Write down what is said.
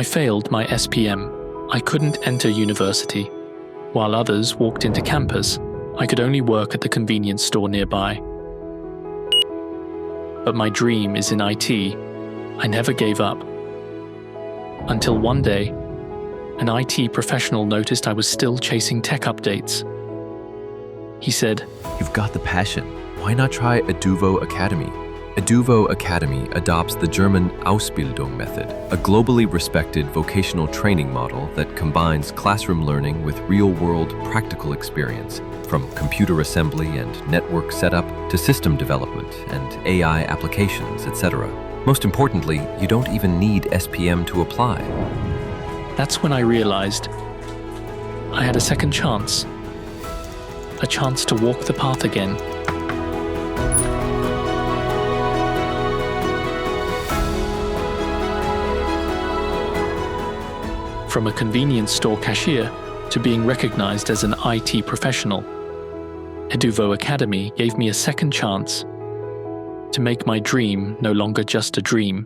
I failed my SPM. I couldn't enter university. While others walked into campus, I could only work at the convenience store nearby. But my dream is in IT. I never gave up. Until one day, an IT professional noticed I was still chasing tech updates. He said, "You've got the passion. Why not try Eduvo Academy?" Eduvo Academy adopts the German Ausbildung method, a globally respected vocational training model that combines classroom learning with real-world practical experience, from computer assembly and network setup to system development and AI applications, etc. Most importantly, you don't even need SPM to apply. That's when I realized I had a second chance. A chance to walk the path again. From a convenience store cashier to being recognized as an IT professional, Eduvo Academy gave me a second chance to make my dream no longer just a dream,